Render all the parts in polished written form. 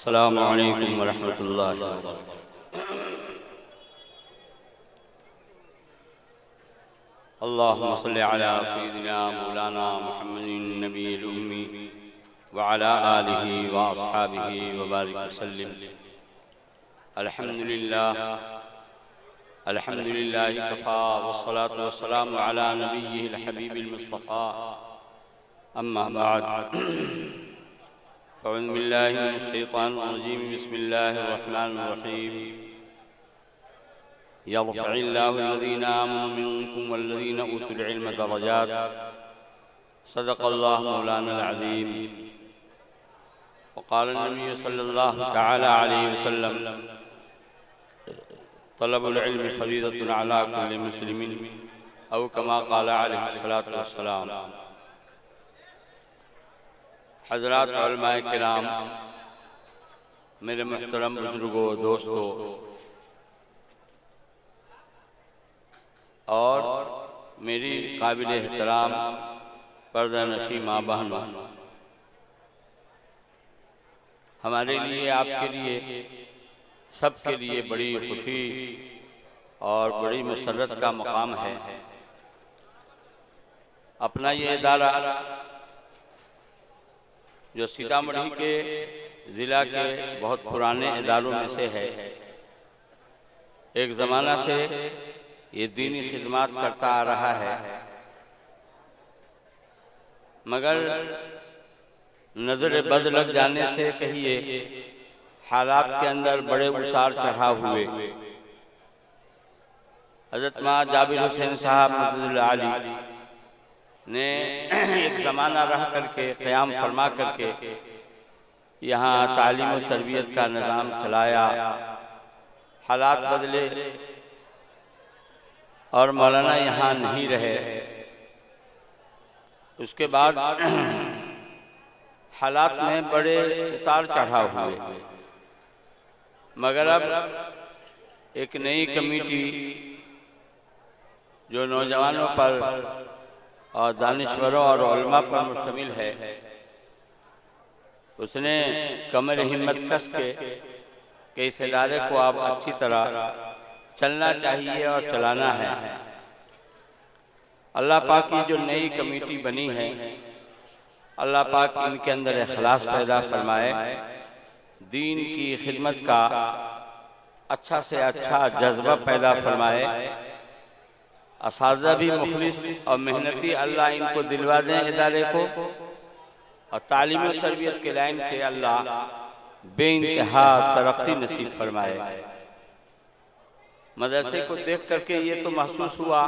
अस्सलामु अलैकुम वरहमतुल्लाहि वबरकातुहू। अल्लाहुम्मा सल्लि अला सय्यिदिना मौलाना मुहम्मदिन नबिय्यिल उम्मी व अला आलिहि व अस्हाबिहि व बारिक वसल्लिम। अल्हम्दुलिल्लाहि कफ़ा वस्सलातु वस्सलामु अला नबिय्यिल हबीबिल मुस्तफ़ा। अम्मा बाद, अऊज़ु बिल्लाहि मिनश शैतानिर रजीम। बिस्मिल्लाहिर रहमानिर रहीम। यरफ़इल्लाहु अल्लज़ीना आमनु मिनकुम वल्लज़ीना ऊतुल इल्म दरजात। सदक़ल्लाहु मौलानल अज़ीम। वक़ाल नबी सल्लल्लाहु तआला अलैहि वसल्लम, तलबुल इल्म फ़रीज़तुन अला कुल्लि मुस्लिमिन औ कमा क़ाल अलैहि सलातु वस्सलाम। हज़रात उलमाए किराम, मेरे मुहतरम बुजुर्गों, दोस्तों और मेरी काबिल एहतराम पर्दा नशी माँ बहनों, हमारे लिए, आपके लिए, सबके लिए बड़ी खुशी और बड़ी मसरत का मकाम है। अपना ये इदारा जो सीतामढ़ी के ज़िला के बहुत पुराने इदारों में से है, एक ज़माना से ये दीनी खिदमत करता आ रहा है, मगर नज़र बद लग जाने से कहिए हालात के अंदर बड़े उतार चढ़ाव हुए। हज़रत माँ जाबिर हुसैन साहब मददुल आली ने एक ज़माना रह करके क़याम फरमा करके यहाँ तालीम और तरबियत का निज़ाम चलाया। हालात बदले और मौलाना यहाँ नहीं रहे। उसके बाद हालात में बड़े उतार चढ़ाव हुए, मगर अब एक नई कमेटी जो नौजवानों पर और दानिश्वरों और उलमा पर मुश्तमिल है, उसने कमर हिम्मत कस के इस इदारे को अब अच्छी तरह चलना चाहिए और चलाना है। अल्लाह पाक की जो नई कमेटी बनी है, अल्लाह पाक इनके अंदर इखलास पैदा फरमाए, दीन की खिदमत का अच्छा से अच्छा जज्बा पैदा फरमाए, असाज़ा भी मुखलिस और मेहनती अल्लाह इनको दिलवा दें इदारे को, और तालीम और तरबियत के लाइन से अल्लाह बेइंतहा तरक्की नसीब फरमाए। मदरसे को देख करके ये तो महसूस हुआ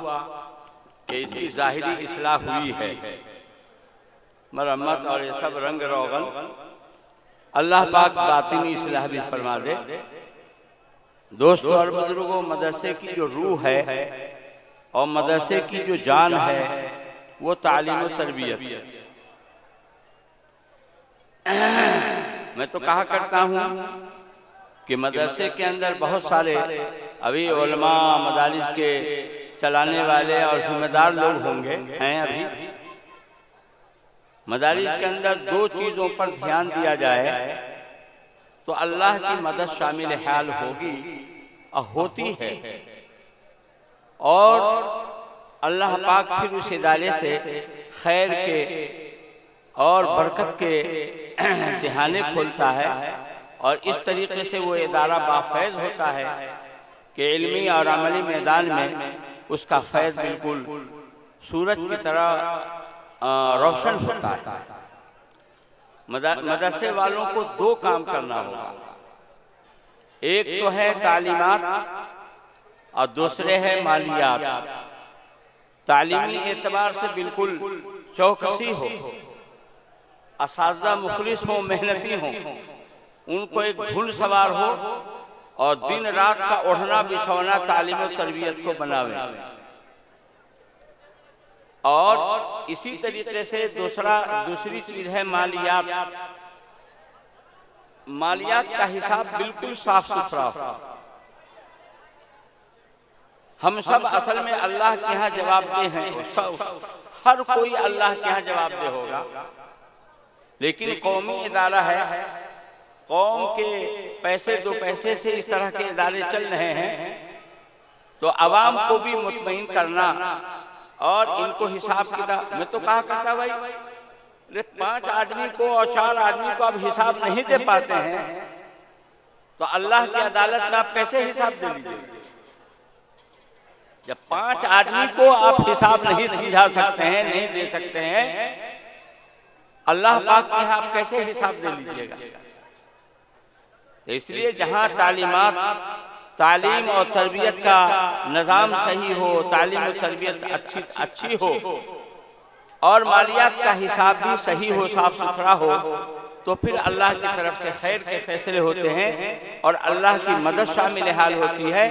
कि इसकी ज़ाहिरी इस्लाह हुई है, मरम्मत और ये सब रंग रोगन, अल्लाह पाक बातिनी इस्लाह भी फरमा दे। दोस्तों और बुजुर्गों, मदरसे की जो रूह है और मदरसे की जो जान है वो तालीम और तरबियत। मैं तो कहा करता हूँ कि मदरसे के अंदर बहुत सारे अभी उलमा, मदारिस के चलाने वाले और जिम्मेदार लोग होंगे, हैं। अभी मदारिस के अंदर दो चीज़ों पर ध्यान दिया जाए तो अल्लाह की मदद शामिल हाल होगी और होती है, और अल्लाह पाक फिर उस इदारे से खैर के और बरकत के दहाने खोलता है, और इस तरीके से वो इदारा बाफैज़ होता है कि इल्मी और अमली मैदान में उसका फैज़ बिल्कुल सूरज की तरह रोशन होता है। मदरसे वालों को दो काम करना होगा, एक तो है तालीमात और दूसरे है मालियात। तालीमी एतबार से बिल्कुल चौकसी हो, असाज़ा मुखलिस हो, मेहनती हो, उनको एक धुन सवार हो और दिन रात का ओढ़ना बिछौना तालीम और तरबियत को बनावे। और इसी तरीके से दूसरी चीज है मालियात। मालियात का हिसाब बिल्कुल साफ सुथरा हो। हम सब असल में अल्लाह के यहाँ जवाबदेह हैं, हर कोई अल्लाह के यहाँ जवाबदेह होगा, लेकिन कौमी इदारा है कौम के पैसे दो पैसे से इस तरह के इदारे चल रहे हैं, तो अवाम को भी मुतमईन करना और इनको हिसाब किताब। मैं तो कहा करता भाई, 5 आदमी को और 4 आदमी को आप हिसाब नहीं दे पाते हैं तो अल्लाह की अदालत में आप कैसे हिसाब दे लीजिए? जब 5 आदमी को आप हिसाब नहीं समझा सकते हैं, नहीं दे सकते हैं, अल्लाह पाक के यहाँ आप कैसे हिसाब दे लीजिएगा? तो इसलिए जहां तालीम और तरबियत का निज़ाम सही हो, तालीम और तरबियत अच्छी हो और मालियात का हिसाब भी सही हो, साफ सुथरा हो, तो फिर अल्लाह की तरफ से खैर के फैसले होते हैं और अल्लाह की मदद शामिल हाल होती है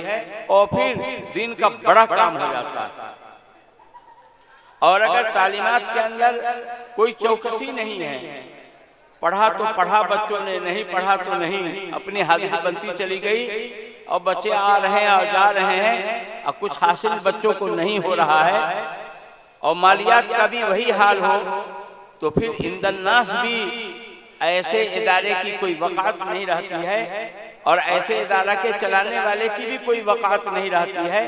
और फिर दिन का बड़ा काम हो जाता है। और अगर तालीमात के अंदर कोई चौकसी नहीं है, पढ़ा तो पढ़ा बच्चों ने, नहीं पढ़ा तो नहीं, अपनी हाजिरी बनती चली गई और बच्चे आ रहे हैं और जा रहे हैं और कुछ हासिल बच्चों को नहीं हो रहा है और मालियात का भी वही हाल हो, तो फिर इंदन्नास भी ऐसे इदारे की कोई वक़ात नहीं रहती है और ऐसे इदारा के चलाने वाले की भी कोई वक़ात नहीं रहती है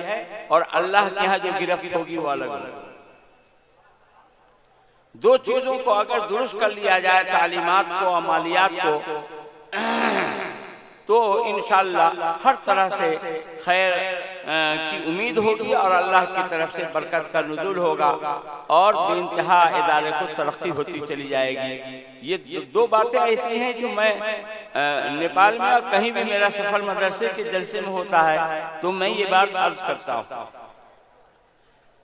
और अल्लाह के यहाँ जो गिरफ्त होगी वो अलग होगी। 2 चीजों को अगर दुरुस्त कर लिया जाए, तालीमात को और मालियात को, तो इंशाअल्लाह हर तरह से खैर की उम्मीद होगी और अल्लाह की तरफ से बरकत का नुज़ूल होगा और बेइंतहा इदारे को तरक्की होती चली जाएगी। ये 2 बातें ऐसी हैं जो मैं नेपाल में और कहीं भी मेरा सफल मदरसे के जलसे में होता है तो मैं ये बात अर्ज करता हूँ।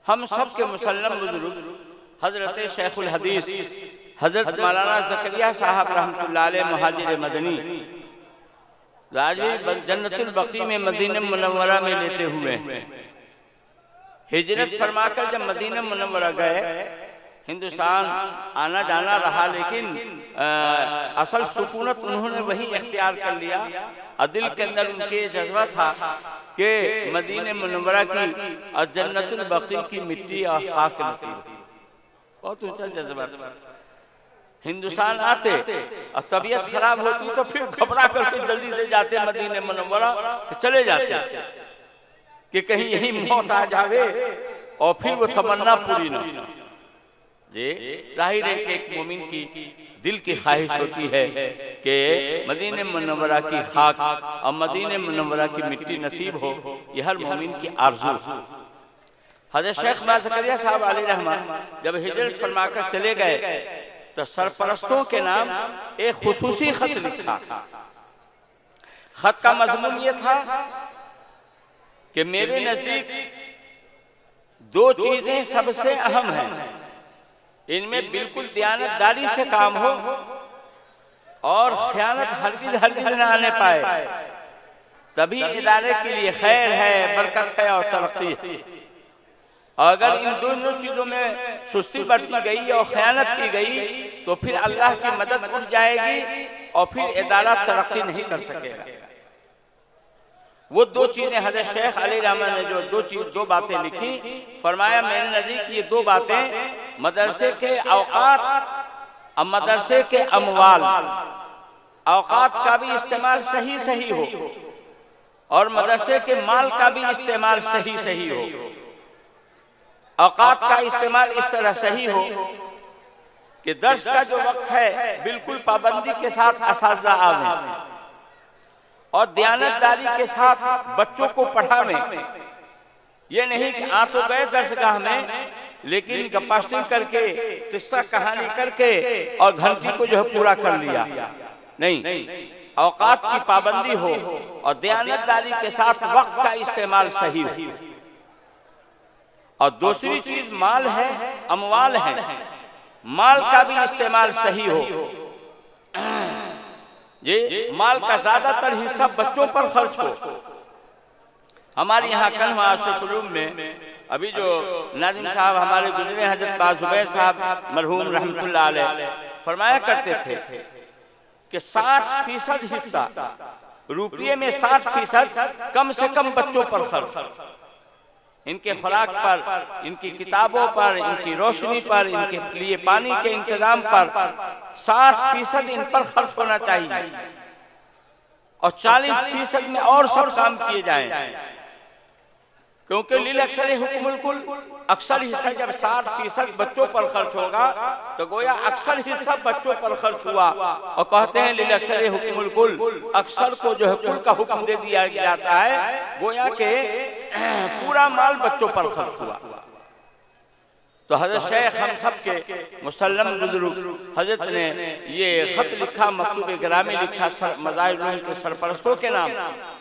हम सब के मुसल्लम बुजुर्ग हजरत शेखुल हदीस हजरत मौलाना ज़करिया साहब रहमतुल्लाह अलैह मुहाजिर मदनी राजवी जन्नतुल बकी में मदीना मुनव्वरा में लेते हुए हिजरत फरमाकर जब मदीना मुनव्वरा गए, हिंदुस्तान आना जाना रहा, लेकिन असल सुकूनत उन्होंने वही इख्तियार कर लिया और दिल के अंदर उनके जज्बा था कि मदीना मुनव्वरा की और जन्नतुल बकी की मिट्टी और खाक नसीब। बहुत ऊंचा जज्बा था। हिंदुस्तान आते और तबीयत खराब होती तो फिर घबरा करके जल्दी से जाते मदीने मुनव्वरा, चले जाते कि कहीं यही मौत आ जावे और फिर वो तमन्ना पूरी न हो। ये जाहिर है कि एक मोमिन की दिल की ख्वाहिश होती है कि मदीने मुनव्वरा की खाक और मदीने मुनव्वरा की मिट्टी नसीब हो, ये हर मोमिन की आरज़ू। हज़रत शेख ज़करिया साहब अलैहिर्रहमा जब हिजरत फरमाकर चले गए तो सरपरस्तों के नाम एक खुसूसी खत लिखा। खत का मजमून ये था कि मेरे नजदीक 2 चीजें सबसे अहम हैं, इनमें बिल्कुल दयानतदारी से काम हो और खयानत हरगिज़ न आने पाए, तभी इदारे के लिए खैर है, बरकत है और तरक्की है। अगर इन दोनों चीजों में सुस्ती बरती गई और खयानत की गई तो फिर अल्लाह की मदद उठ जाएगी और फिर इदारा तरक्की नहीं कर सकेगा। वो 2 चीजें हज़रत शेख अलैहिर्रहमा ने जो 2 बातें लिखी, फरमाया मेरे नजदीक ये 2 बातें मदरसे के औकात और मदरसे के अमवाल, औकात का भी इस्तेमाल सही हो और मदरसे के माल का भी इस्तेमाल सही हो। औकात का इस्तेमाल इस तरह सही हो कि दर्स का जो वक्त है बिल्कुल पाबंदी के साथ असातिज़ा आवें और दयानतदारी के साथ बच्चों को पढ़ावें। ये नहीं कि आ तो गए दर्सगाह में लेकिन गप्पास्टिंग करके, किस्सा कहानी करके और घंटी को जो है पूरा कर लिया, नहीं, औकात की पाबंदी हो और दयानतदारी के साथ वक्त का इस्तेमाल सही हो। और दूसरी चीज माल है, अमवाल है, माल का भी इस्तेमाल सही हो। ये माल का ज्यादातर हिस्सा बच्चों पर खर्च हो। हमारे यहाँ कन्वा आशुफुलूम में अभी जो नाज़िम साहब हमारे गुजरे हजरत बाजुबैर साहब मरहूम रहमतुल्लाह अलैह फरमाया करते थे कि 60% हिस्सा रुपये में 60% कम से कम बच्चों पर खर्च, इनके खुराक पर, इनकी किताबों पर, इनकी रोशनी पर, इनके लिए पानी के इंतजाम पर 60% इन पर खर्च होना चाहिए। और 40% में और सब काम किए जाएं, क्योंकि लिल अक्सर हुक्मुल कुल, अक्सर हिस्सा जब 60% बच्चों पर खर्च होगा तो गोया अक्सर हिस्सा बच्चों पर खर्च हुआ। और कहते हैं लिल अक्सर हुक्मुल कुल, अक्सर को जो है कुल का हुक्म दे दिया जाता है, गोया के पूरा माल बच्चों पर खर्च हुआ। तो हजरत शेख हम सब के मुसल्लम बुजुर्ग हजरत ने ये खत लिखा, मकतूब ग्रामी लिखा मज़ाहिर उलूम के सरपरस्तों के नाम,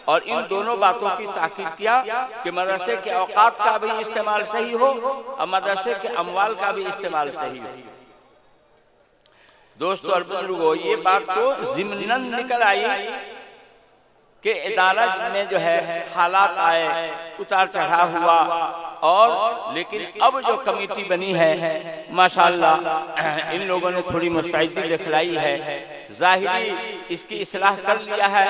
और इन दोनों बातों की ताकीद किया कि मदरसे के औकात का भी इस्तेमाल सही हो और मदरसे के अमवाल का भी इस्तेमाल सही हो। दोस्तों और बुजुर्गों, ये बात तो ज़िम्नन निकल आई कि इदारा में जो है हालात आए, उतार चढ़ाव हुआ, और लेकिन अब जो कमेटी बनी है माशाअल्लाह इन लोगों ने थोड़ी मुस्तैदी दिखलाई है, ज़ाहिरी इसकी इस्लाह कर लिया है।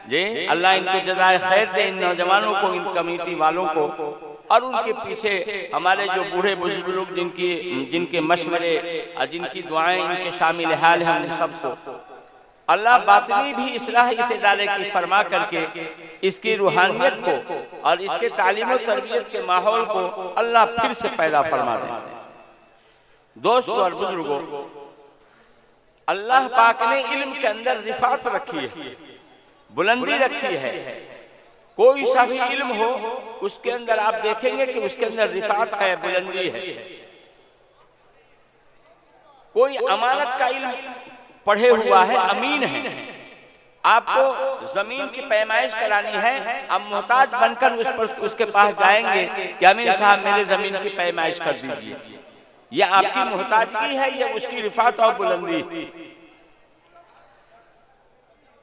जी अल्लाह इनको जज़ाए खैर दे, इन नौजवानों को, इन कमेटी वालों को, और उनके पीछे हमारे जो बूढ़े बुजुर्ग लोग जिनके मशवरे और जिनकी दुआएं इनके शामिल हाल हैं, हम सबको अल्लाह बातनी भी इस्लाह इस इदारे की फरमा करके इसकी रूहानियत को और इसके तालीम और तरबियत के माहौल को अल्लाह फिर से पैदा फरमा दे। दोस्तों और बुजुर्गों, अल्लाह पाक ने इल्म के अंदर रिफात रखी है, बुलंदी रखी है। कोई सा भी इल्म हो उसके अंदर आप देखेंगे कि उसके अंदर रिफात है, बुलंदी है। कोई अमानत का इल्म पढ़े हुआ है, अमीन है, आपको जमीन की पैमाइश करानी है, आप मोहताज बनकर उसके पास जाएंगे कि अमीर साहब मेरे जमीन की पैमाइश कर दीजिए, यह आपकी मोहताजगी है, यह उसकी रिफात और बुलंदी।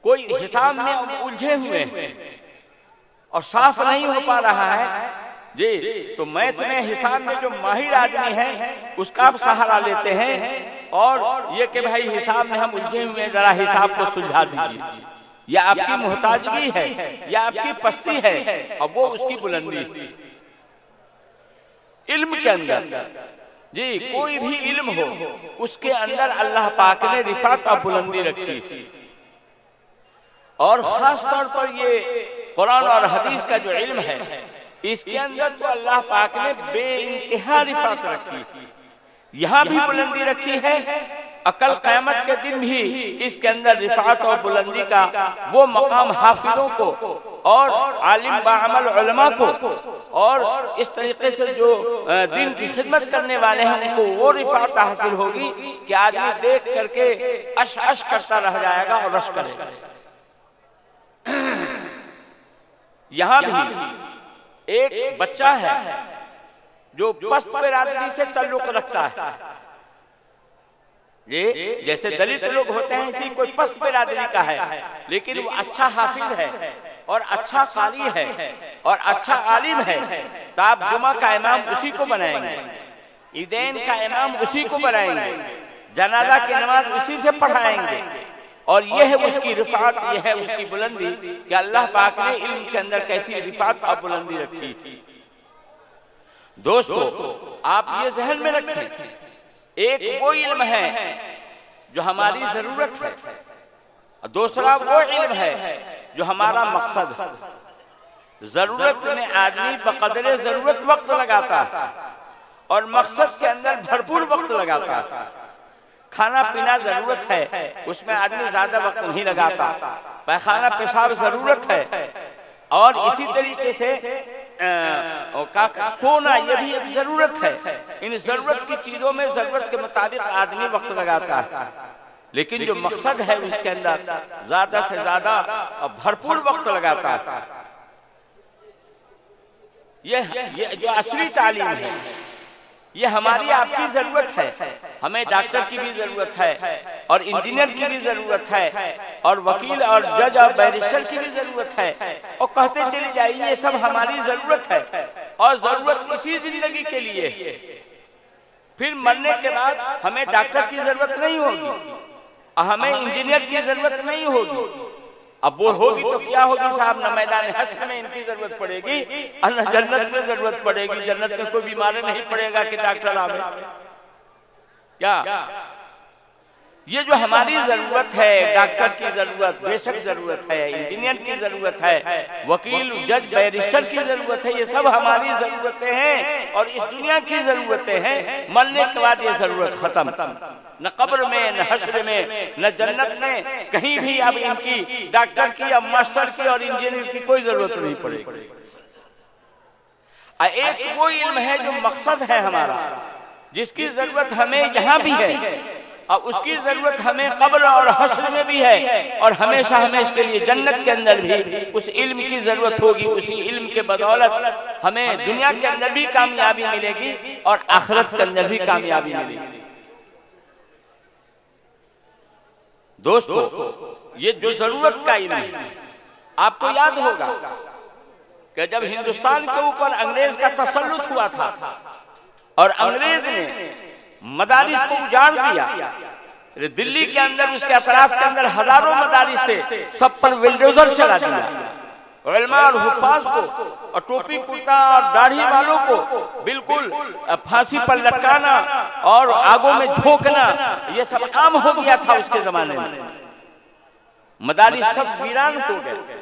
कोई हिसाब में उलझे हुए हैं और साफ नहीं हो पा रहा है जी, तो मैथ में हिसाब में जो माहिर आदमी है उसका आप सहारा लेते हैं, और ये कि भाई हिसाब में हम उलझे हुए हैं, जरा हिसाब को सुलझा दीजिए। यह आपकी मोहताजगी है, यह आपकी पस्ती है, और वो उसकी बुलंदी। इल्म के अंदर जी कोई भी इल्म हो उसके अंदर अल्लाह पाक ने रिफात और बुलंदी रखी, और खास तौर पर ये कुरान और हदीस का जो इल्म है इसके अंदर तो अल्लाह पाक ने बेइंतहा रिफात रखी, यहाँ भी बुलंदी रखी है। अकल क़यामत के दिन भी इसके अंदर रिफात और बुलंदी का वो मकाम हाफिजों को और आलिम बाअमल उलमा को, और इस तरीके से जो दीन की खिदमत करने वाले हैं उनको वो रिफात हासिल होगी कि आदमी देख करके अश अश करता रह जाएगा और रश करेगा। यहाँ भी एक बच्चा है जो पस्त बिरादरी से ताल्लुक रखता है, ये जैसे दलित लोग होते हैं इसी कोई पस्त बिरादरी का है, लेकिन वो अच्छा हाफिज है और अच्छा कारी है और अच्छा आलिम है, तो आप जुमा का इमाम उसी को बनाएंगे, ईदैन का इमाम उसी को बनाएंगे, जनाजा की नमाज उसी से पढ़ाएंगे, और यह है उसकी रिफात, यह है उसकी बुलंदी कि अल्लाह पाक ने इल्म के अंदर कैसी रिफात और बुलंदी रखी। दोस्तों आप ये जहन में रखें, एक वो इल्म है जो हमारी जरूरत है, दूसरा वो इल्म है जो हमारा मकसद है। जरूरत में आदमी बकदरे जरूरत वक्त लगाता है और मकसद के अंदर भरपूर वक्त लगाता है। खाना पीना जरूरत है, उसमें आदमी ज्यादा वक्त नहीं लगाता। पैखाना पेशाब जरूरत है, और इसी तरीके से सोना ये भी एक जरूरत है। इन जरूरत की चीजों में जरूरत के मुताबिक आदमी वक्त लगाता है, लेकिन जो मकसद है उसके अंदर ज्यादा से ज्यादा और भरपूर वक्त लगाता है। ये जो असली तालीम है ये हमारी आपकी जरूरत है। हमें डॉक्टर की भी जरूरत है और इंजीनियर की भी जरूरत है और वकील और जज और बैरिस्टर की भी जरूरत है, और कहते चले जाइए ये सब हमारी जरूरत है। और जरूरत इसी जिंदगी के लिए, फिर मरने के बाद हमें डॉक्टर की जरूरत नहीं होगी, हमें इंजीनियर की जरूरत नहीं होगी। अब वो होगी तो क्या होगी साहब, न मैदान हश्र में इनकी जरूरत पड़ेगी और न जन्नत में जरूरत पड़ेगी। जन्नत में कोई बीमारी नहीं पड़ेगा कि डॉक्टर आवे क्या। ये जो हमारी जरूरत है, डॉक्टर की जरूरत बेशक जरूरत है, इंजीनियर की जरूरत है, वकील जज बैरिस्टर की जरूरत है, ये सब हमारी जरूरतें हैं और इस दुनिया की जरूरतें हैं। मरने के बाद ये जरूरत खत्म, न कब्र में, न हश्र में, न जन्नत में, कहीं भी अब इनकी डॉक्टर की या मास्टर की और इंजीनियर की कोई जरूरत नहीं पड़ेगी। एक वो इल्म है जो मकसद है हमारा, जिसकी जरूरत हमें यहाँ भी है और उसकी जरूरत हमें कब्र और हश्र में भी है और हमेशा हमें इसके लिए जन्नत के अंदर भी उस इल्म की जरूरत होगी। उसी इल्म के बदौलत हमें दुनिया के अंदर भी कामयाबी मिलेगी और आखिरत के अंदर भी कामयाबी मिलेगी। दोस्तों, ये जो जरूरत का इल्म है, आपको याद होगा कि जब हिंदुस्तान के ऊपर अंग्रेज का तसल्लुत हुआ था और अंग्रेज ने मदारिस को उजाड़ दिया, दिल्ली के अंदर उसके अतराफ के अंदर हजारों मदारिस थे, सब पर बुलडोजर चला दिया। उलमा और हुफ्फाज को और टोपी कुर्ता और दाढ़ी वालों को बिल्कुल फांसी पर लटकाना और आगों में झोंकना, ये सब आम हो गया था उसके जमाने में। मदारिस सब वीरान हो गए।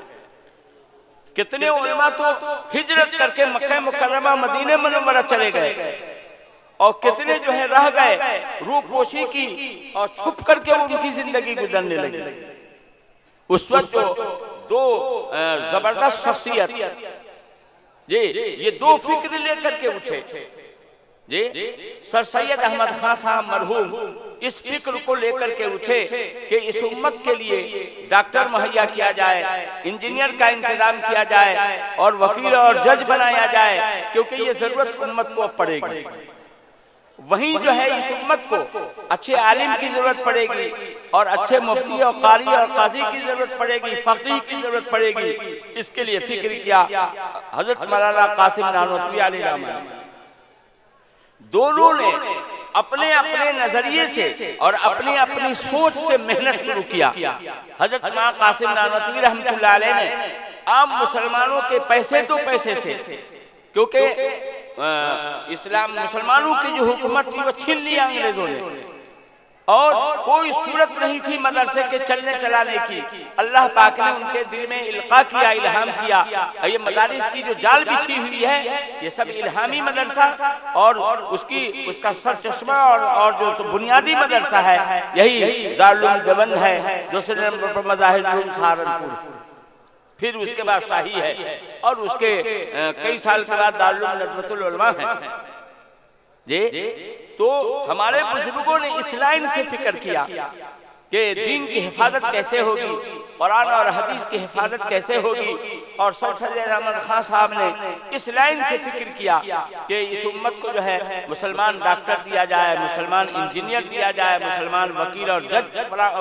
कितने उलमा तो हिजरत करके मक्का मुकर्रमा मदीने मुनव्वरा चले गए और कितने जो है रह गए, रूपोशी की और छुप करके उनकी जिंदगी गुजरने लगी। उस वक्त जो दो जबरदस्त शख्सियत ये दो फिक्र लेकर के उठे जी, सर सैयद अहमद खान साहब मरहूम इस फिक्र को लेकर के उठे कि इस उम्मत के लिए डॉक्टर मुहैया किया जाए, इंजीनियर का इंतजाम किया जाए और वकील और जज बनाया जाए, क्योंकि ये जरूरत उम्मत को पड़ेगी। वहीं जो है इस उम्मत को अच्छे आलिम की जरूरत पड़ेगी और अच्छे मुफ्ती और कारी और काजी की जरूरत पड़ेगी, फकीह की जरूरत पड़ेगी। इसके लिए फिक्र किया हजरत मौलाना कासिम नानोतवी अलैहिर्रहमत। दोनों ने अपने अपने नजरिए से और अपनी अपनी सोच से मेहनत शुरू किया। हजरत मौलाना कासिम नानोतवी रहमतुल्लाह अलैह ने आम मुसलमानों के पैसे तो पैसे से, क्योंकि इस्लाम मुसलमानों की जो हुकूमत थी वो छीन लिया अंग्रेजों ने और कोई सूरत नहीं थी मदरसे के चलने चलाने की। अल्लाह पाक ने उनके दिल में इल्का किया, इल्हाम किया। ये मदारिस की जो जाल बिछी हुई है, ये सब इल्हामी मदरसा और उसका सर चश्मा और जो बुनियादी मदरसा है यही दारुल देवबंद है, दूसरे नंबर पर मज़ाहिर सहारनपुर, फिर उसके बाद शाही है और उसके कई साल के बाद दारुल नज़्वतुल उलमा है जी। तो हमारे बुजुर्गों ने इस लाइन से फिक्र किया कि दीन की हिफाजत कैसे होगी, कुरान और हदीस की हिफाजत कैसे होगी। और सर सैयद अहमद खान साहब ने इस लाइन से फिक्र किया कि इस उम्मत को जो है मुसलमान डॉक्टर दिया जाए, मुसलमान इंजीनियर दिया जाए, मुसलमान वकील और जज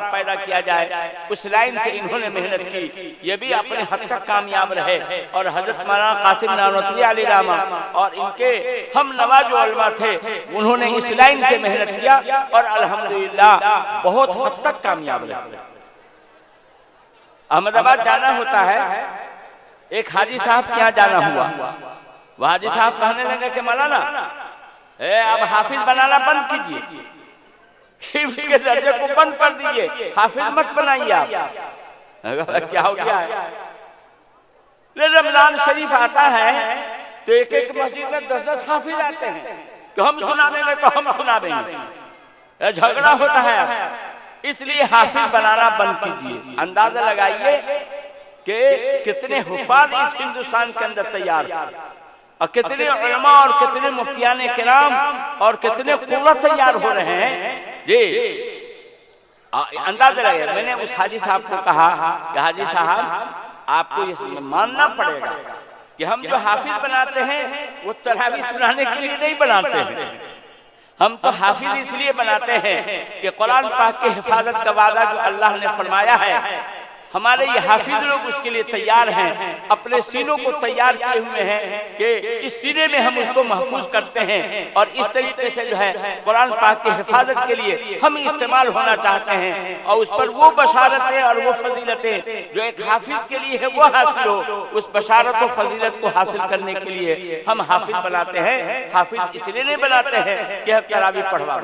पैदा किया जाए। उस लाइन से इन्होंने मेहनत की, ये भी अपने हद तक कामयाब रहे। और हजरत मौलाना कासिम नानोतवी अलैहिर्रहमत और इनके हम नवाज उलमा थे, उन्होंने इस लाइन से मेहनत किया और अल्हम्दुलिल्लाह बहुत हद तक कामयाब रहे। अहमदाबाद जाना होता है, एक हाजी साहब के यहाँ जाना हुआ। वह हाजी साहब कहने लगे कि मौलाना अब हाफिज बनाना बंद कीजिए, उसके दर्जे को बंद कर दीजिए, हाफिज मत बनाइए आप। क्या हो गया है? रमजान शरीफ आता है तो एक एक मस्जिद में 10-10 हाफिज आते हैं कि हम सुना देंगे तो हम सुना देंगे, झगड़ा होता है। इसलिए हाफिज बनाना बंद कीजिए। अंदाजा लगाइए कि कितने हुफ्फाज इस हिंदुस्तान के अंदर तैयार और कितने उलमा और कितने मुफ्तियाने किराम और कितने कुर्रा तैयार हो रहे हैं जी। अंदाजा लगाइए। मैंने उस हाजी साहब को कहा कि हाजी साहब आपको ये मानना पड़ेगा कि हम जो हाफिज बनाते हैं वो तरावी सुनाने के लिए नहीं बनाते हैं, हम तो हाफिज इसलिए बनाते हैं कि कुरान पाक की हिफाजत का वादा जो अल्लाह ने फरमाया है, हमारे ये हाफिज लोग उसके लिए तैयार हैं, अपने सीनों को तैयार किए हुए हैं कि इस सीने में हम उसको महफूज करते हैं और इस तरीके से जो है कुरान पाक की हिफाजत के लिए हम इस्तेमाल होना चाहते हैं। और उस पर वो बशारतें और वो फजीलतें जो एक हाफिज के लिए है वो हासिल हो, उस बशारत और फजीलत को हासिल करने के लिए हम हाफिज बनाते हैं। हाफिज इसलिए नहीं बनाते हैं कि हम तरावी पढ़वा।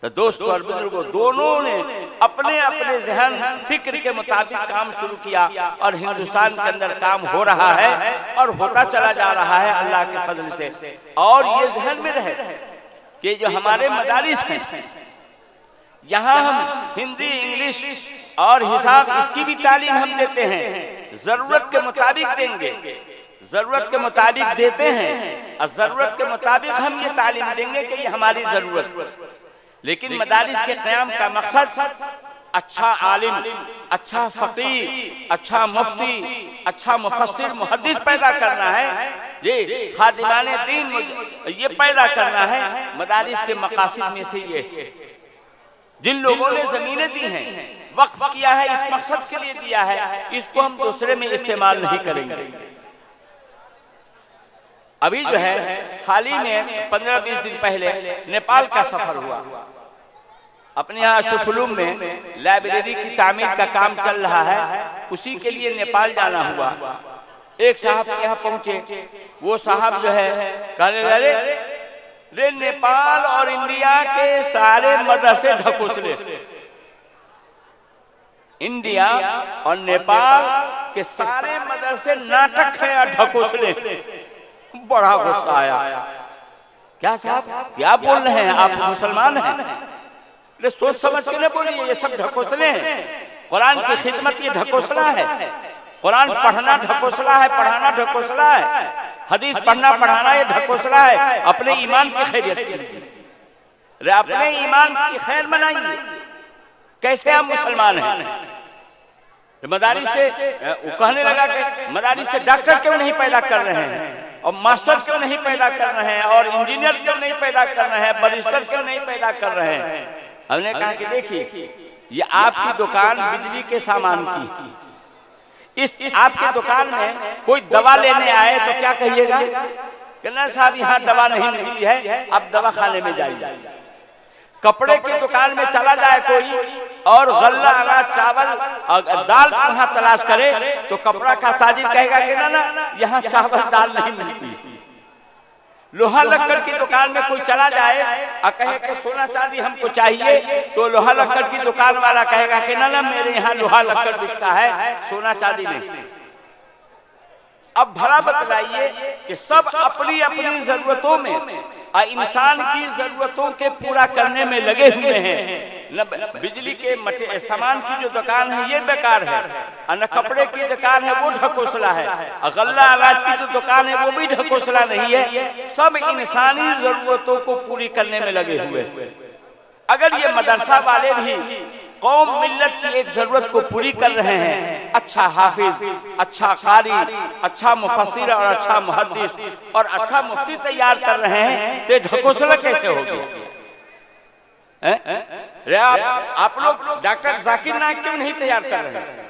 तो दोस्तों और बुजुर्गों, दोनों ने अपने अपने जहन फिक्र के मुताबिक काम शुरू किया और हिंदुस्तान के अंदर काम हो रहा है और होता चला जा रहा है अल्लाह के फजल से। और ये जहन में रहे कि जो हमारे मदारिस हैं, यहाँ हम हिंदी, इंग्लिश और हिसाब इसकी भी तालीम हम देते हैं, जरूरत के मुताबिक देंगे, जरूरत के मुताबिक देते हैं और जरूरत के मुताबिक हम ये तालीम देंगे कि ये हमारी जरूरत। लेकिन मदारिस के क़याम का मकसद अच्छा आलिम, अच्छा फकीह, अच्छा मुफ्ती, अच्छा मुफस्सिर, मुहद्दिस पैदा करना है, ये खादिमाने दीन ये पैदा करना है। मदारिस के मकासद में से ये जिन लोगों ने जमीनें दी हैं, वक्फ किया है, इस मकसद के लिए दिया है, इसको हम दूसरे में इस्तेमाल नहीं करेंगे। अभी जो है हाल ही में 15-20 दिन पहले नेपाल का सफर हुआ। अपने यहाँ सुफलुम में लाइब्रेरी की तामीर का काम चल रहा है, उसी के लिए नेपाल जाना हुआ। एक साहब यहाँ पहुंचे, वो साहब जो है कहने लगे, रे नेपाल और इंडिया के सारे मदरसे ढकोसले, इंडिया और नेपाल के सारे मदरसे नाटक है और ढकोसले। बड़ा गुस्सा आया, क्या साहब क्या बोल रहे हैं, आप मुसलमान हैं? सोच समझ के न बोलिए, ये सब ढकोसले हैं। कुरान की खिदमत ये ढकोसला है, कुरान पढ़ना ढकोसला है, पढ़ाना ढकोसला है, हदीस पढ़ना पढ़ाना ये ढकोसला है। अपने ईमान की खैरियत कीजिए, अपने ईमान की खैर बनाइए। कैसे हम मुसलमान हैं? मदारिस से कहने लगा कि मदारिस से डॉक्टर क्यों नहीं पैदा कर रहे हैं, और मास्टर क्यों नहीं पैदा कर रहे हैं, और इंजीनियर क्यों नहीं पैदा कर रहे हैं, बैरिस्टर क्यों नहीं पैदा कर रहे हैं? हमने कहा कि देखिए, ये आपकी दुकान बिजली के सामान की, इस आपकी दुकान में कोई दवा लेने आए तो क्या कहिएगा? कहना साहब यहाँ दवा नहीं मिलती है, आप दवा खाने में जाइए। कपड़े की दुकान में चला जाए कोई और गल्ला, अनाज, चावल और दाल वहाँ तलाश करे तो कपड़ा का ताजिर कहेगा कि ना यहाँ चावल दाल नहीं मिलती। लोहा लक्कड़ की दुकान में कोई चला जाए और कहे कि सोना चांदी हमको चाहिए, तो लोहा लक्कड़ की दुकान वाला कहेगा कि ना मेरे यहाँ लोहा लक्कड़ बिकता है, सोना चांदी नहीं। अब भला बतलाइए कि सब अपनी अपनी जरूरतों में और इंसान की जरूरतों के पूरा करने में लगे हुए हैं। न बिजली के सामान की जो दुकान है ये बेकार है, और न कपड़े की दुकान है वो ढकोसला है, और गल्ला अनाज की जो दुकान है वो भी ढकोसला नहीं है। सब इंसानी जरूरतों को पूरी करने में लगे हुए। अगर ये मदरसा वाले भी कौम मिल्लत की एक जरूरत को पूरी कर रहे हैं, अच्छा हाफिज, अच्छा कारी, अच्छा मुफस्सिर और अच्छा मुहद्दिस और अच्छा मुफ्ती तैयार कर रहे हैं, तो ढकोसला कैसे हो गया? आप लोग डॉक्टर जाकिर नाइक क्यों नहीं तैयार कर रहे हैं?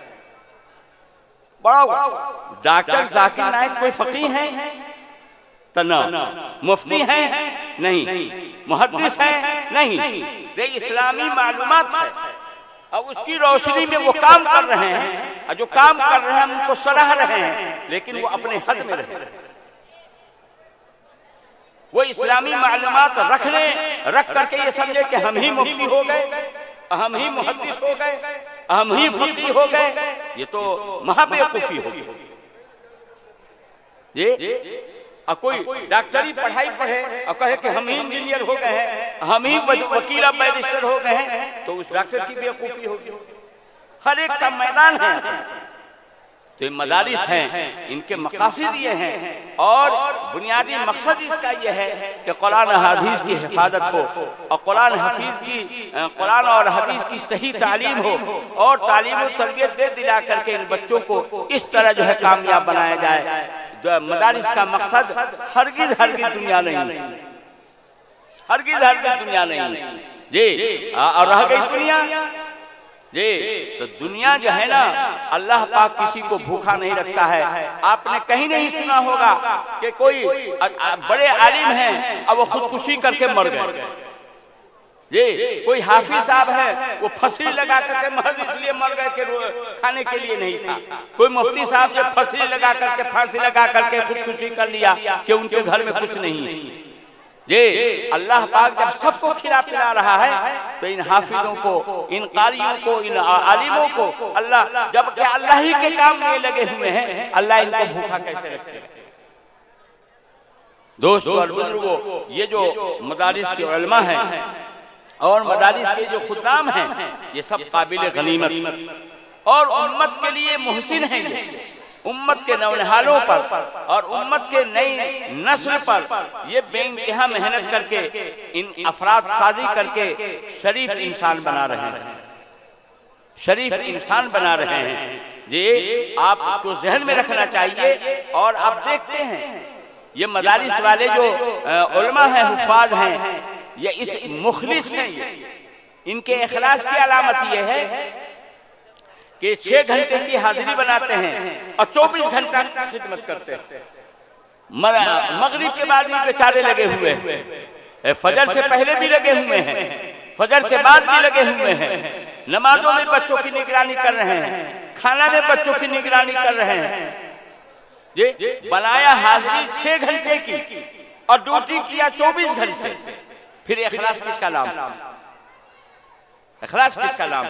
बड़ा डॉक्टर जाकिर नाइक कोई फकीह है? तना मुफ्ती है? नहीं। मुहद्दिस है? नहीं। ये इस्लामी मालूमात है, और उसकी रोशनी में वो काम कर रहे हैं, और जो काम कर रहे हैं हम उनको सराह रहे हैं, लेकिन वो अपने हद में रहे। वो इस्लामी मालूमात रख करके ये समझे कि हम ही मुफ्ती हो गए, हम ही मुहद्दिस हो गए, हम ही फकीह हो गए, ये तो महाबेवकूफी होगी। ये कोई डॉक्टरी पढ़ाई पढ़े और कहे कि हम ही इंजीनियर हो गए हैं, हम ही वकील बैरिस्टर हो गए हैं, तो उस डॉक्टर की बेवकूफी होगी। हर एक का मैदान है। तो ये मदारिस हैं, इनके मकासद ये हैं, और बुनियादी मकसद इसका ये है कि कुरान हदीस की हिफाजत हो, और कुरान और हदीस की सही तालीम हो, और तालीम और तरबियत दे दिला करके इन बच्चों को इस तरह जो है कामयाब बनाया जाए। मदारिस का मकसद हरगिज दुनिया नहीं, हरगिज दुनिया नहीं जी। और रह गई दुनिया जी, तो दुनिया जो है ना, अल्लाह पाक किसी को भूखा नहीं रखता है। आपने कहीं नहीं सुना होगा कि कोई बड़े आलिम हैं और वो खुदकुशी करके मर गए। ये कोई हाफिज साहब है, वो फंसी लगा करके महज इसलिए मर गए कि खाने के लिए नहीं था। कोई मुफ्ती साहब जो फांसी लगा करके खुदकुशी कर लिया कि उनके घर में कुछ नहीं है। ये अल्लाह पाक जब सबको खिला पिला रहा है तो इन हाफिजों को, इन कारियों को, इन आलिमों को अल्लाह, जब कि अल्लाह ही के काम में लगे हुए हैं, अल्लाह इनको भूखा कैसे रखेगा। दोस्तों और बुजुर्गों, ये जो मदारिस के उलमा हैं और मदारिस के जो खुदाम हैं, ये सब काबिल गनीमत और उम्मत के लिए मुहसिन हैं। ये उम्मत के नौनिहालों पर और उम्मत के नई नस्ल पर ये बेइंतहा मेहनत करके, इन अफराद साजी करके शरीफ इंसान बना रहे हैं, शरीफ इंसान बना रहे हैं। ये आपको जहन में रखना चाहिए। और आप देखते हैं ये मदारिस वाले जो उलमा हैं, हुफ़ाज़ हैं, ये इस मुखलिस हैं, इनके इखलास की अलामत ये है कि 6 घंटे की हाजिरी बनाते हैं और 24 घंटा खिदमत करते हैं। मगरिब के बाद भी बेचारे लगे हुए हैं, फजर से पहले भी लगे हुए हैं, फजर के बाद भी लगे हुए हैं, नमाजों में बच्चों की निगरानी कर रहे हैं, खाना में बच्चों की निगरानी कर रहे हैं। ये बनाया हाजिरी 6 घंटे की और ड्यूटी किया 24 घंटे। फिर इखलास किसका नाम, इखलास किसका नाम।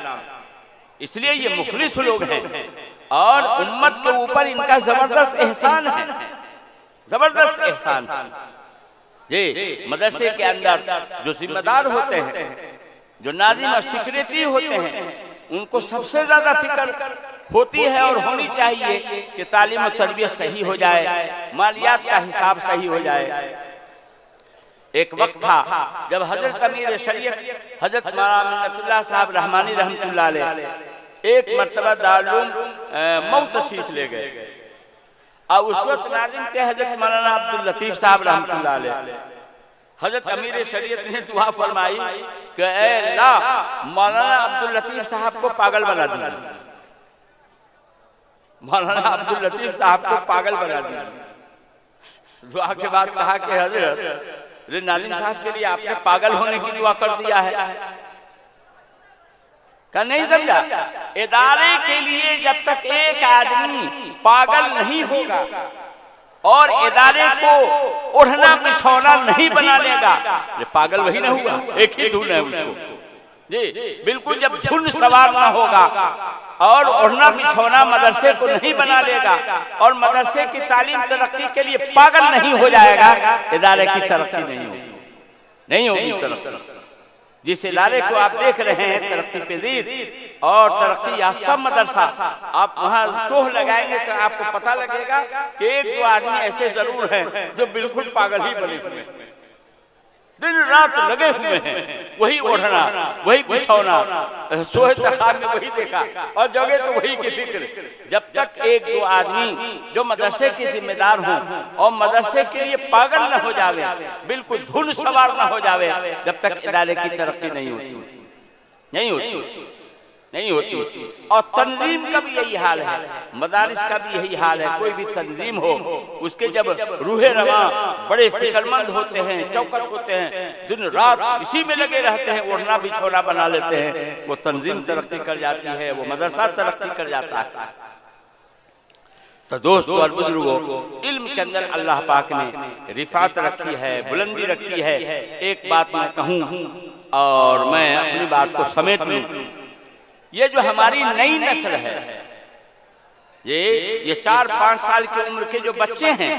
इसलिए ये मुखलिस लोग हैं और उम्मत के ऊपर इनका जबरदस्त एहसान है, जबरदस्त एहसान। ये मदरसे के अंदर जो जिम्मेदार होते हैं, जो नाज़िम और सेक्रेटरी होते हैं, उनको सबसे ज्यादा फिक्र होती है और होनी चाहिए कि तालीम और तरबियत सही हो जाए, मालियात का हिसाब सही हो जाए। एक वक्त था जब हजरत अमीर शरीयत हजरत मौलाना मिन्नतुल्लाह साहब रहमानी रहमतुल्लाह अलैह एक मर्तबा दारुल मौत तशरीफ ले गए और उस वक्त नाज़िम थे हजरत मौलाना अब्दुल लतीफ साहब रहमतुल्लाह अलैह। हजरत अमीर शरीयत ने दुआ फरमाई कि ऐ अल्लाह, मौलाना अब्दुल लतीफ साहब को पागल बना दिया, मौलाना अब्दुल लतीफ साहब को पागल बना दिया। दुआ के बाद कहा कि हजरत नाज़िम साहब के लिए आपने पागल होने की दुआ कर दिया है। क्या नहीं समझा? इदारे के लिए जब तक एक आदमी पागल नहीं होगा और इदारे को ओढ़ना बिछौना नहीं बना लेगा, ये पागल वही ना हुआ, एक ही धुन है उसको। जी बिल्कुल, जब धुन सवार ना होगा और ओढ़ना बिछौना मदरसे को नहीं बना लेगा और मदरसे की तालीम तरक्की के लिए पागल नहीं हो जाएगा, इदारे की तरक्की नहीं होगी तरक्की। जिस इदारे को आप देख रहे हैं तरक्की पजीर और तरक्की याफ्ता मदरसा, आप वहाँ शोह लगाएंगे तो आपको पता लगेगा कि 1-2 आदमी ऐसे जरूर हैं जो बिल्कुल पागल ही बने हुए हैं, दिन रात लगे हुए हैं, वही ओढ़ना, वही बिछौना, सोए तखार में वही देखा और जगह तो वही की फिक्र। जब तक 1-2 आदमी जो मदरसे के जिम्मेदार हों और मदरसे के लिए पागल न हो जावे, बिल्कुल धुन सवार न हो जावे, जब तक इदारे की तरक्की नहीं होती। और तंजीम का भी यही हाल है, मदारिस का भी यही हाल है। कोई भी तंजीम हो, उसके जब रूहे रवा बड़े फिक्रमंद होते हैं, चौकस होते हैं, दिन रात इसी में लगे रहते हैं, ओढ़ना बिछौना बना लेते हैं, वो तंजीम तरक्की कर जाती है, वो मदरसा तरक्की कर जाता है। तो दोस्तों और बुजुर्गों, इल्म के अंदर अल्लाह पाक ने रिफात रखी है, बुलंदी रखी है। एक बात मैं कहूँ और मैं अपनी बात को समेट लूँ, ये जो हमारी नई नस्ल है, ये 4-5 साल की उम्र के जो बच्चे हैं,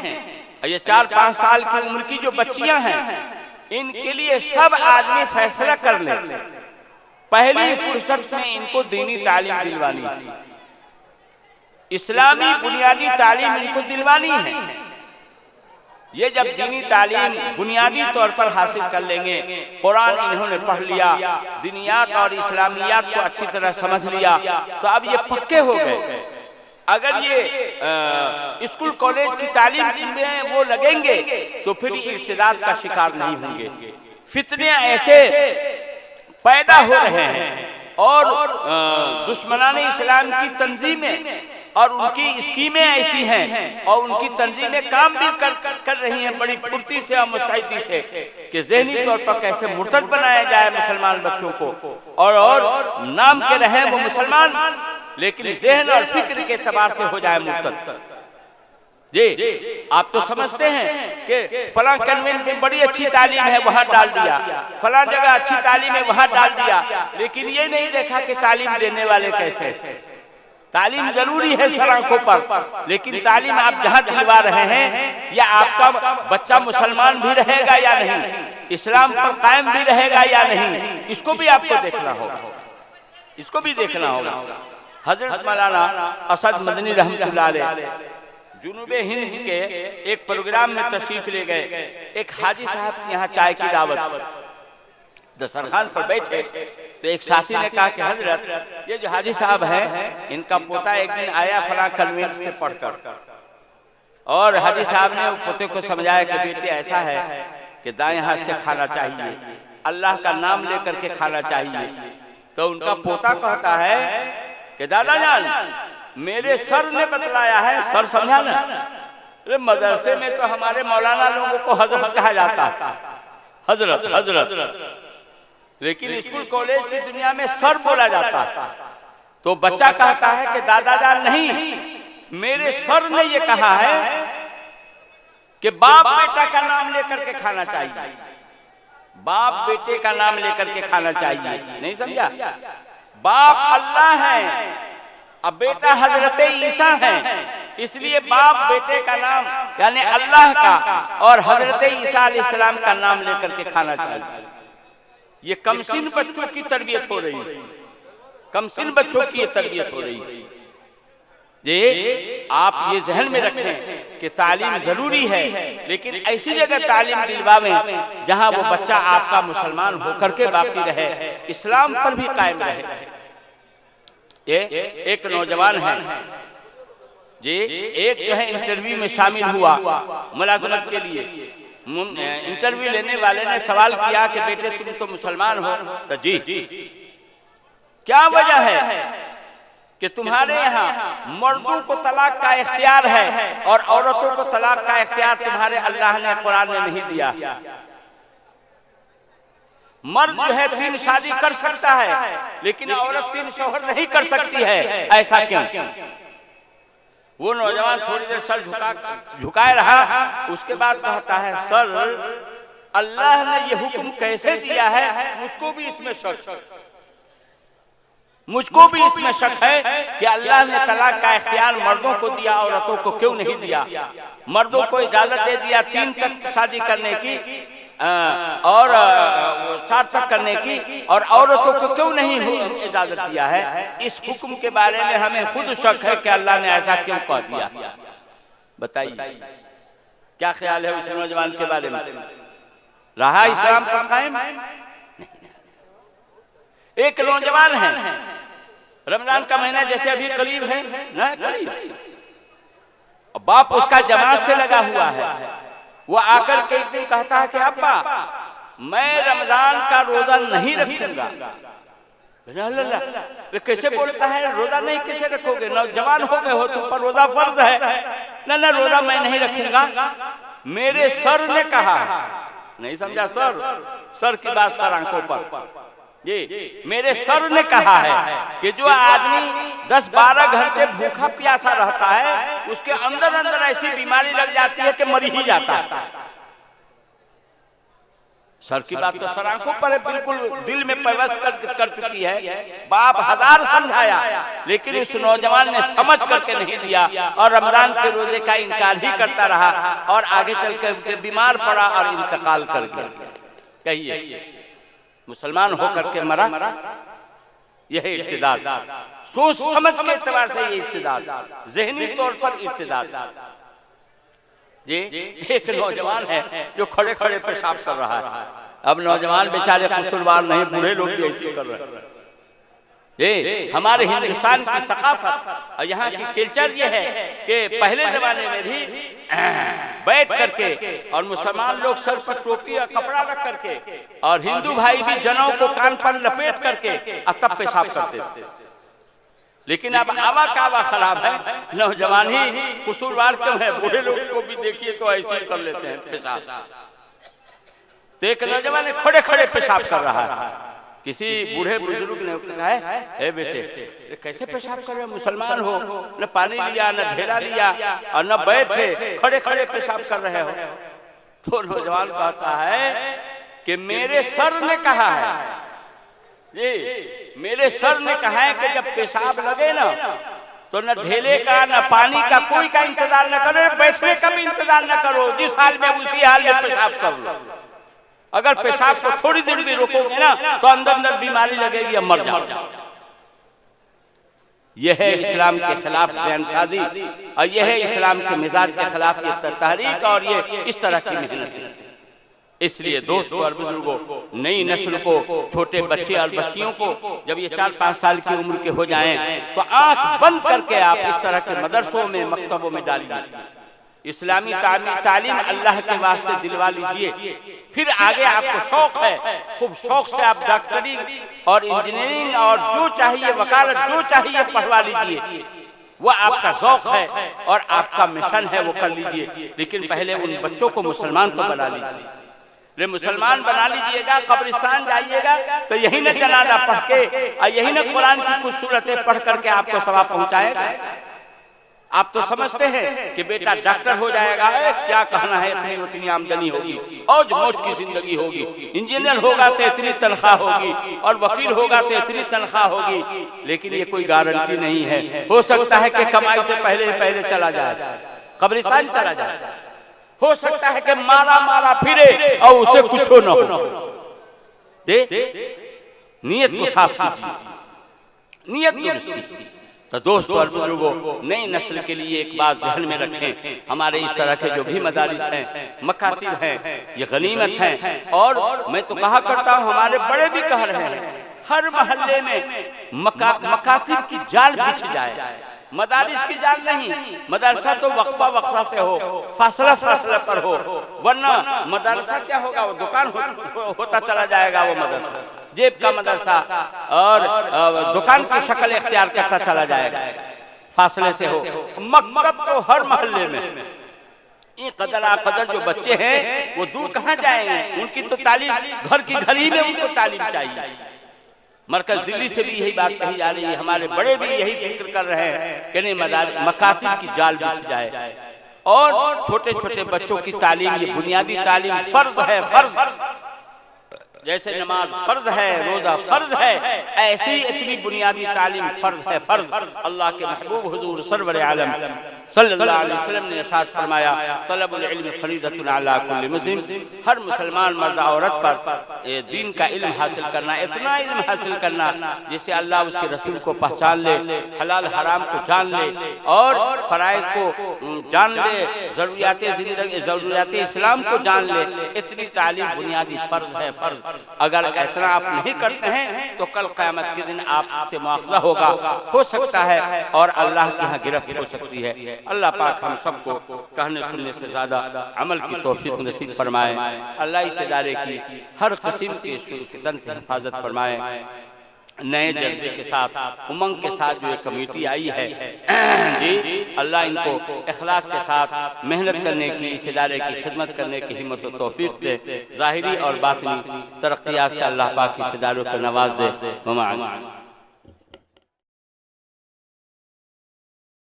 ये 4-5 साल की उम्र की जो बच्चियां हैं, इनके लिए सब आदमी फैसला कर ले, पहली फुर्सत में इनको दीनी तालीम दिलवानी है, इस्लामी बुनियादी तालीम इनको दिलवानी है। ये जब दीनी तालीम बुनियादी तौर पर हासिल कर लेंगे, कुरान इन्होंने पढ़ लिया, दिनियात और इस्लामियात को अच्छी तरह समझ लिया, तो अब ये पक्के हो गए। अगर ये स्कूल कॉलेज की तालीम में वो लगेंगे तो फिर इर्तिदाद का शिकार नहीं होंगे। फितने ऐसे पैदा हो रहे हैं और दुश्मनाने इस्लाम की तंजीमें और उनकी स्कीमें ऐसी हैं और उनकी तंजीमें काम भी कर रही हैं बड़ी फुर्ती से और मुस्तैदी से कि ज़हनी तौर पर कैसे मुर्तद बनाया जाए मुसलमान बच्चों को, और नाम के रहे वो मुसलमान लेकिन ज़हन और फिक्र के एतबार से हो जाए मुर्तद। जी आप तो समझते हैं कि फलां कन्वेंट में बड़ी अच्छी तालीम है, वहां डाल दिया, फलां जगह अच्छी तालीम है, वहां डाल दिया, लेकिन ये नहीं देखा कि तालीम देने वाले कैसे। तालीम जरूरी है सड़कों पर, लेकिन तालीम आप जहां दिलवा रहे हैं, या आपका बच्चा मुसलमान भी रहेगा या नहीं, इस्लाम पर कायम भी रहेगा या नहीं, इसको भी आपको देखना होगा, इसको भी देखना होगा। हजरत मौलाना असद मदनी रहमतुल्लाह अलैह जुनूबे हिंद के एक प्रोग्राम में तशरीफ ले गए। एक हाजी साहब के यहाँ चाय की दावत, दस्तरखान पर बैठे तो एक साथी ने कहा कि हजरत ये जो हाजी साहब हैं, इनका पोता एक दिन आया फलां कन्वेंट से पढ़कर, और हाजी साहब ने पोते को समझाया कि बेटे ऐसा है कि दाएं हाथ से खाना चाहिए, अल्लाह का नाम लेकर के खाना चाहिए। तो उनका पोता कहता है कि दादा जान मेरे सर ने बतलाया है। सर समझा ना, अरे मदरसे में तो हमारे मौलाना लोगों को हजरत कहा जाता है, हजरत हजरत, लेकिन स्कूल कॉलेज की दुनिया में सर बोला जाता है। तो बच्चा कहता है कि दादा जान नहीं, मेरे सर ने ये कहा है कि बाप बेटा का नाम लेकर के खाना चाहिए, बाप बेटे का नाम लेकर के खाना चाहिए। नहीं समझा? बाप अल्लाह है, अब बेटा हजरत ईसा है, इसलिए बाप बेटे का नाम यानी अल्लाह का और हजरत ईसा अलैहिस्सलाम का नाम लेकर के खाना चाहिए। ये कमसिन बच्चों की तरबियत हो रही है, कमसिन बच्चों की ये तरबियत हो रही है। ये आप ये जहन में रखें कि तालीम जरूरी है, लेकिन ऐसी जगह तालीम दिलवावें जहां वो बच्चा आपका मुसलमान होकर के बाकी रहे, इस्लाम पर भी कायम रहे। ये एक नौजवान है जी, एक जो है इंटरव्यू में शामिल हुआ मुलाजमत के लिए। इंटरव्यू लेने वाले ने सवाल किया कि बेटे तुम तो मुसलमान हो, तो जी क्या वजह है कि तुम्हारे यहाँ मर्दों को तलाक का इख्तियार है और औरतों को तलाक का इख्तियार तुम्हारे अल्लाह ने कुरान में नहीं दिया। मर्द जो है 3 शादी कर सकता है, लेकिन औरत 3 शौहर नहीं कर सकती है, ऐसा क्यों? वो नौजवान थोड़ी देर सर झुकाए रहा, उसके बाद कहता है सर अल्लाह ने ये हुक्म कैसे दिया है, मुझको भी इसमें शक है कि अल्लाह ने तलाक का इख्तियार मर्दों को दिया, औरतों को क्यों नहीं दिया? मर्दों को इजाजत दे दिया 3 तक शादी करने की और 4 तक करने की, और औरतों को क्यों नहीं इजाजत दिया है? इस हुक्म के बारे में हमें खुद शक है कि अल्लाह ने ऐसा क्यों कह दिया। बताइए क्या ख्याल है उस नौजवान के बारे में? रहा इस्लाम पर कायम? एक नौजवान है, रमजान का महीना जैसे अभी करीब है ना, करीब, बाप उसका जमात से लगा हुआ है। वो आकर के एक दिन कहता है कि अब्बा मैं रमजान का रोजा नहीं रखूंगा। अल्लाह कैसे बोलता है, रोजा नहीं कैसे रखोगे? नौजवान हो गए हो, तुम पर रोजा फर्ज है। ना रोजा मैं नहीं रखूंगा, मेरे सर ने कहा। नहीं समझा? सर की बात सर आंखों पर। ये मेरे सर ने कहा है कि जो आदमी 10-12 घंटे भूखा प्यासा रहता है, उसके अंदर अंदर ऐसी बीमारी लग जाती है कि मर ही जाता है। सर की बात तो सर आंखों पर है, बिल्कुल दिल में पैवस्त कर चुकी है। बाप 1000 समझाया, लेकिन उस नौजवान ने समझ करके नहीं दिया और रमजान के रोजे का इनकार ही करता रहा और आगे चलकर बीमार पड़ा और इंतकाल कर गया। कहिए मुसलमान होकर के मरा? यह इर्तिदाद, सोच समझ के एतबार से ये इर्तिदाद, ज़हनी तौर पर इर्तिदाद। ये एक नौजवान है जो खड़े खड़े पेशाब कर रहा है। अब नौजवान बेचारे कसूरवार नहीं, बूढ़े लोग भी ऐसे कर रहे हैं। ये हमारे हिंदुस्तान की सकाफत और यहाँ की कल्चर ये है कि पहले जमाने में भी बैठ करके और मुसलमान लोग सर पर टोपी और कपड़ा रख करके और हिंदू भाई भी जनों को कान पर लपेट करके तब पेशाब करते थे। लेकिन अब आवा कावा खराब है, नौजवान ही कसूरवार क्यों है? बूढ़े लोग को भी देखिए तो ऐसे ही कर लेते हैं पेशाब। तो एक नौजवान खड़े खड़े पेशाब कर रहा है। किसी बूढ़े बुजुर्ग ने कहा है, ए बेटे कैसे पेशाब कर रहे हो, मुसलमान हो, न पानी लिया न ढेला लिया और न बैठे, खड़े खड़े पेशाब कर रहे हो। तो नौजवान कहता है कि मेरे सर ने कहा है, जी मेरे सर ने कहा है कि जब पेशाब लगे ना तो न ढेले का न पानी का कोई का इंतजार न करो, बैठने का भी इंतजार न करो, जिस हाल में उसी हाल में पेशाब कर लो। अगर पेशाब को थोड़ी देर भी रोकोगे ना तो अंदर अंदर बीमारी लगेगी, अब मर जाओ। यह है इस्लाम के खिलाफ बयानसाजी और यह है इस्लाम के मिजाज के खिलाफ ये तहरीक और ये इस तरह की मेहनत। इसलिए दोस्तों और बुजुर्गों, नई नस्ल को, छोटे बच्चे और बच्चियों को जब ये 4-5 साल की उम्र के हो जाएं तो आंख बंद करके आप इस तरह के मदरसों में, मकतबों में डालिए। इस्लामी तालीम अल्लाह के वास्ते दिलवा लीजिए। फिर आगे आपको शौक है, खूब शौक से आप डॉक्टरी और इंजीनियरिंग और जो चाहिए, वकालत जो चाहिए पढ़वा लीजिए। वो आपका शौक है और आपका मिशन है, वो कर लीजिए। लेकिन पहले उन बच्चों को मुसलमान तो बना लीजिए। मुसलमान बना लीजिएगा, कब्रिस्तान जाइएगा तो यही न जनाजा पढ़ के और यही न कुरान की कुछ सूरतें पढ़ करके आपको सवाब पहुंचाएगा। आप तो समझते हैं कि बेटा डॉक्टर हो जाएगा, क्या कहना है, इतनी उतनी आमदनी होगी, औज मौज की जिंदगी होगी, इंजीनियर होगा तो इतनी तनख्वाह होगी और वकील होगा तो इतनी तनख्वाह होगी। लेकिन ये कोई गारंटी नहीं है। हो सकता है कि कमाई से पहले चला जाए, कब्रिस्तान चला जाए। हो सकता है कि मारा मारा फिरे और उसे कुछ न हो। नियत को साफ कीजिए, नियत दुरुस्त कीजिए। तो दोस्तों और बुजुर्गों, नई नस्ल के लिए एक बात ध्यान में रखें, हमारे इस तरह के जो भी मदारिस हैं, मकातिब हैं, ये गनीमत हैं। और मैं तो कहा करता हूँ, हमारे बड़े भी कह रहे हैं, हर मोहल्ले में मकातिब की जाल बिछ जाए। मदारिस की जाल नहीं, मदरसा तो वक्फा से हो, फासला पर हो, वरना मदरसा क्या होगा, वो दुकान होता चला जाएगा। वो मदरसा जेब का मदरसा और दुकान की शक्ल इख्तियार करता चला जाएगा, फासले से हो। मकतब तो हर मोहल्ले में। ये कदर जो बच्चे हैं वो दूर कहाँ जाएंगे, उनकी तो तालीम घर की घर ही में उनको तालीम चाहिए। मरकज दिल्ली से भी यही बात कही जा रही है, हमारे बड़े भी यही जिक्र कर रहे हैं कि नहीं मकातिब की जाल बिछ जाए और छोटे छोटे बच्चों की तालीम, ये बुनियादी तालीम फर्ज है। फर्ज जैसे नमाज फर्ज है, रोजा फर्ज है, ऐसी इतनी बुनियादी तालीम फर्ज है। फर्ज अल्लाह के महबूब हुजूर सरवर आलम सल्लल्लाहु अलैहि वसल्लम ने इरशाद फरमाया, तलबुल इल्म फरीदतुन अला कुल्लि मुस्लिम। हर मुसलमान मर्द औरत पर दीन का इल्म हासिल करना, इतना इल्म हासिल करना जिससे अल्लाह उसके रसूल को पहचान ले, हलाल हराम को जान ले और फराइज को जान ले, जरूरियात जिंदगी, जरूरियात इस्लाम को जान ले। इतनी तालीम बुनियादी फर्ज है। फर्ज अगर इतना आप नहीं करते हैं तो कल क़यामत के दिन आपसे मुआवजा होगा, हो सकता है, और अल्लाह के यहाँ गिरफ्त हो सकती है। अल्लाह पाक हम सबको कहने सुनने से ज्यादा अमल की तौफीक नसीब फरमाए। अल्लाह इस इदारे की हर किस्म के फितन से हिफाजत फरमाए। नए जज्बे के साथ, उमंग के साथ जो एक कमेटी आई है जी, अल्लाह इनको इखलास के साथ मेहनत करने की, इस इदारे की खिदमत करने की हिम्मत और तौफीक दे। ज़ाहिरी और बातिनी तरक्कियात से अल्लाह पाक इस इदारों को नवाज दे।